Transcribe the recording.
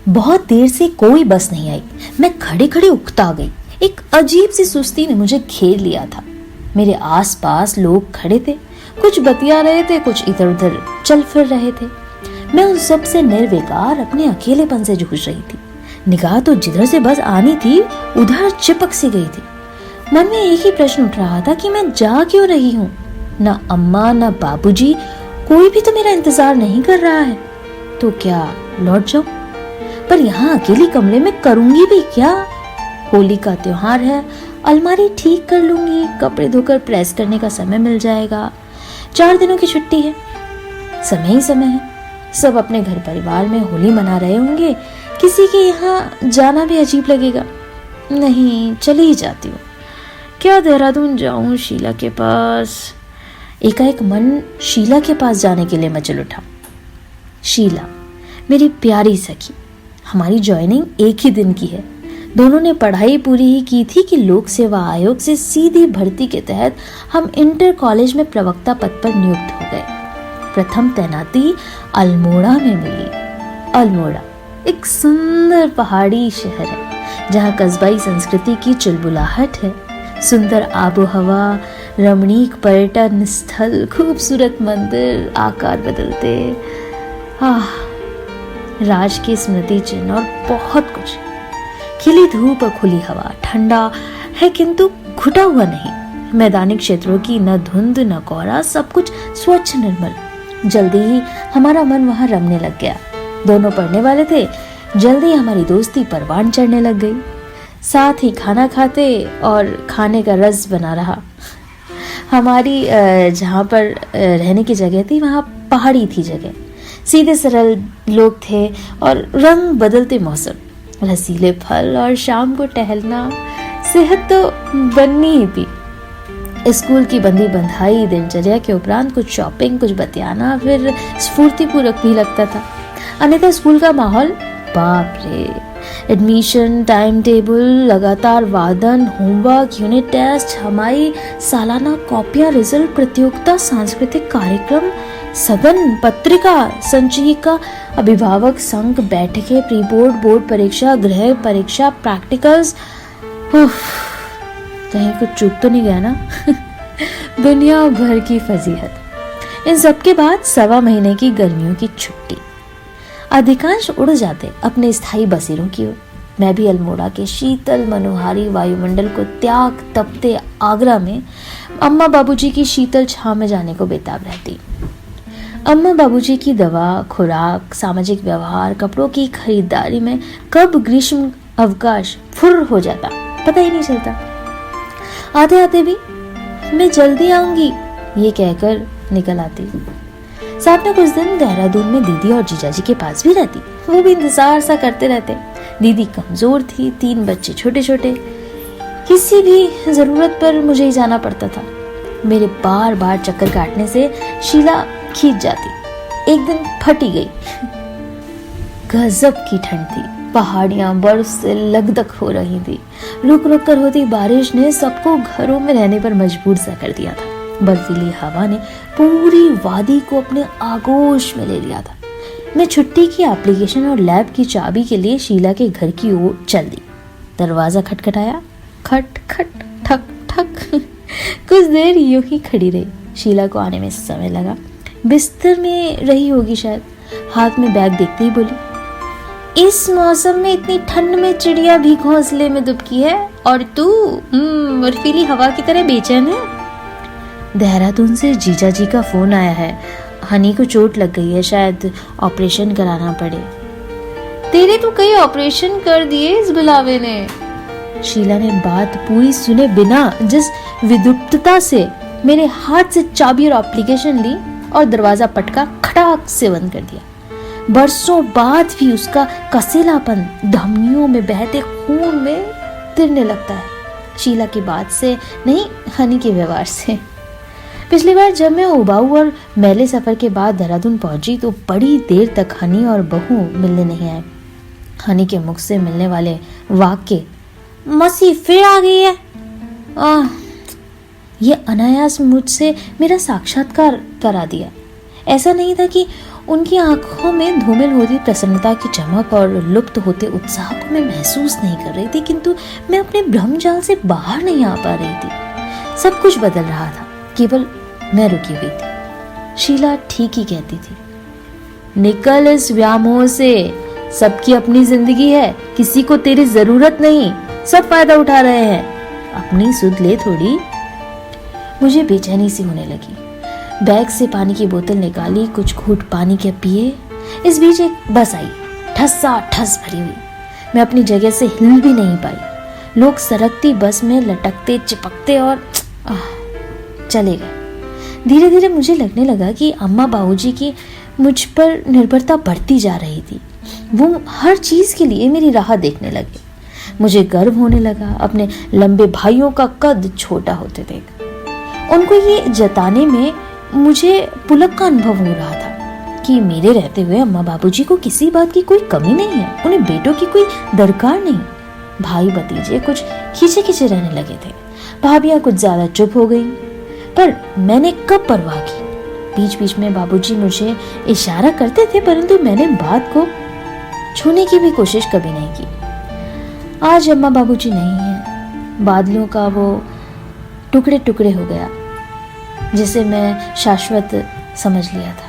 बहुत देर से कोई बस नहीं आई। मैं खड़े खड़े उकता गई। एक अजीब सी सुस्ती ने मुझे घेर लिया था। मेरे आसपास लोग खड़े थे, कुछ बतिया रहे थे, कुछ इधर उधर चल फिर रहे थे। मैं उन सब से निर्विकार अपने अकेलेपन से जूझ रही थी। निगाह तो जिधर से बस आनी थी उधर चिपक सी गई थी। मन में एक ही प्रश्न उठ रहा था कि मैं जा क्यों रही हूँ। ना अम्मा ना बाबूजी, कोई भी तो मेरा इंतजार नहीं कर रहा है। तो क्या लौट जाऊं? पर यहाँ अकेली कमरे में करूंगी भी क्या? होली का त्योहार है, अलमारी ठीक कर लूंगी, कपड़े धोकर प्रेस करने का समय मिल जाएगा। 4 दिनों की छुट्टी है, समय ही समय है। सब अपने घर परिवार में होली मना रहे होंगे, किसी के यहाँ जाना भी अजीब लगेगा। नहीं, चली ही जाती हूँ। क्या देहरादून जाऊं शीला के पास। एकाएक मन शीला के पास जाने के लिए मचल उठा। शीला मेरी प्यारी सखी, हमारी ज्वाइनिंग एक ही दिन की है। दोनों ने पढ़ाई पूरी ही की थी कि लोक सेवा आयोग से सीधी भर्ती के तहत हम इंटर कॉलेज में प्रवक्ता पद पर नियुक्त हो गए। प्रथम तैनाती अल्मोड़ा में मिली। अल्मोड़ा एक सुंदर पहाड़ी शहर है जहाँ कस्बाई संस्कृति की चुलबुलाहट है। सुंदर आबो हवा, रमणीक पर्यटन स्थल, खूबसूरत मंदिर, आकार बदलते राज की स्मृति चिन्ह और बहुत कुछ। खिली धूप और खुली हवा, ठंडा है किंतु घुटा हुआ नहीं। मैदानी क्षेत्रों की न धुंध न कोहरा, सब कुछ स्वच्छ निर्मल। जल्दी ही हमारा मन वहां रमने लग गया। दोनों पढ़ने वाले थे। जल्दी हमारी दोस्ती परवान चढ़ने लग गई। साथ ही खाना खाते और खाने का रस बना रहा। हमारी जहाँ पर रहने की जगह थी वहाँ पहाड़ी थी जगह। सीधे सरल लोग थे और रंग बदलते मौसम, रसीले फल और शाम को टहलना। सेहत तो बननी ही थी। स्कूल की बंदी बंधाई दिनचर्या के उपरांत कुछ शॉपिंग, कुछ बतियाना फिर स्फूर्तिपूर्वक भी लगता था। अन्यथा स्कूल का माहौल, बाप रे, एडमिशन, टाइम टेबल, लगातार वादन, होमवर्क, यूनिट टेस्ट, हमारी सालाना कॉपियां, रिजल्ट, प्रतियोगिता, सांस्कृतिक कार्यक्रम, सदन, पत्रिका, संचिका, अभिभावक संघ, बैठकें, प्री बोर्ड, बोर्ड परीक्षा, गृह परीक्षा, प्रैक्टिकल्स। कहीं कुछ चूक तो नहीं गया ना? दुनिया भर की फजीहत। इन सब के बाद 1.25 महीने की गर्मियों की छुट्टी। अधिकांश उड़ जाते अपने स्थायी बसेरों की ओर। मैं भी अल्मोड़ा के शीतल मनोहारी वायुमंडल को त्याग तपते आगरा में अम्मा बाबूजी की शीतल छांव में जाने को बेताब रहती। अम्मा बाबूजी की दवा, खुराक, सामाजिक व्यवहार, कपड़ों की खरीदारी में कब ग्रीष्म अवकाश फुर्र हो जाता पता ही नहीं चलता। आते आते भी मैं जल्दी आऊंगी ये कहकर निकल आती। साथ में कुछ दिन देहरादून में दीदी और जीजाजी के पास भी रहती। वो भी इंतजार सा करते रहते। दीदी कमजोर थी, 3 बच्चे छोटे छोटे। किसी भी जरूरत पर मुझे ही जाना पड़ता था। मेरे बार बार चक्कर काटने से शीला खींच जाती। एक दिन फटी गई। गजब की ठंड थी। पहाड़ियां बर्फ से लकदक हो रही थी। रुक रुक कर होती बारिश ने सबको घरों में रहने पर मजबूर सा कर दिया था। बर्फीली हवा ने पूरी वादी को अपने आगोश में ले लिया था। मैं छुट्टी की एप्लीकेशन और लैब की चाबी के लिए शीला के घर की ओर चल दी। दरवाजा खटखटाया। खट खट ठक ठक। कुछ देर यूं ही खड़ी रही। शीला को आने में समय लगा। बिस्तर में रही होगी शायद। हाथ में बैग देखते ही बोली, इस मौसम में इतनी ठंड में चिड़िया भी घोंसले में दुबकी है और तू बर्फीली हवा की तरह बेचैन है। देहरादून से जीजा जी का फोन आया है। हनी को चोट लग गई है, शायद ऑपरेशन कराना पड़े। तेरे तो कई ऑपरेशन कर दिए इस बुलावे ने। शीला ने बात पूरी सुने बिना जिस विद्युक्तता से मेरे हाथ से चाबी और एप्लीकेशन ली और दरवाजा पटका खटाक से बंद कर दिया। बरसों बाद भी उसका कसीलापन धमनियों में बहते खून में तिरने लगता है। शीला की बात से नहीं, हनी के व्यवहार से। पिछली बार जब मैं उबाऊ और मैले सफर के बाद देहरादून पहुंची तो बड़ी देर तक हनी और बहू मिलने नहीं आए। हनी के मुख से मिलने वाले वाक्य, मसी फिर आ गई है, ये अनायास मुझसे मेरा साक्षात्कार करा दिया। ऐसा नहीं था कि उनकी आंखों में धूमिल होती प्रसन्नता की चमक और लुप्त होते उत्साह को मैं महसूस नहीं कर रही थी, किंतु मैं अपने भ्रमजाल से बाहर नहीं आ पा रही थी। सब कुछ बदल रहा था, केवल मैं रुकी हुई थी। शीला ठीक ही कहती थी, निकल इस व्यामोह से, सबकी अपनी जिंदगी है, किसी को तेरी जरूरत नहीं, सब फायदा उठा रहे हैं, अपनी सुध ले थोड़ी। मुझे बेचैनी सी होने लगी। बैग से पानी की बोतल निकाली, कुछ घूंट पानी के पिए। इस बीच एक बस आई, ठस्सा ठस भरी हुई। मैं अपनी जगह से हिल भी नहीं पाई। लोग सरकती बस में लटकते चिपकते और चले गए। धीरे धीरे मुझे लगने लगा कि अम्मा बाबूजी की मुझ पर निर्भरता बढ़ती जा रही थी। वो हर चीज के लिए मेरी राह देखने लगे। मुझे गर्व होने लगा अपने लंबे भाइयों का कद छोटा होते देख। उनको ये जताने में मुझे पुलक का अनुभव हो रहा था कि मेरे रहते हुए अम्मा बाबूजी को किसी बात की कोई कमी नहीं है, उन्हें बेटों की कोई दरकार नहीं। भाई भतीजे कुछ खींचे खींचे रहने लगे थे, भाभियां कुछ ज्यादा चुप हो गईं, पर मैंने कब परवाह की। बीच बीच में बाबूजी मुझे इशारा करते थे, परंतु मैंने बात को छूने की भी कोशिश कभी नहीं की। आज अम्मा बाबूजी नहीं है, बादलों का वो टुकड़े टुकड़े हो गया जिसे मैं शाश्वत समझ लिया था।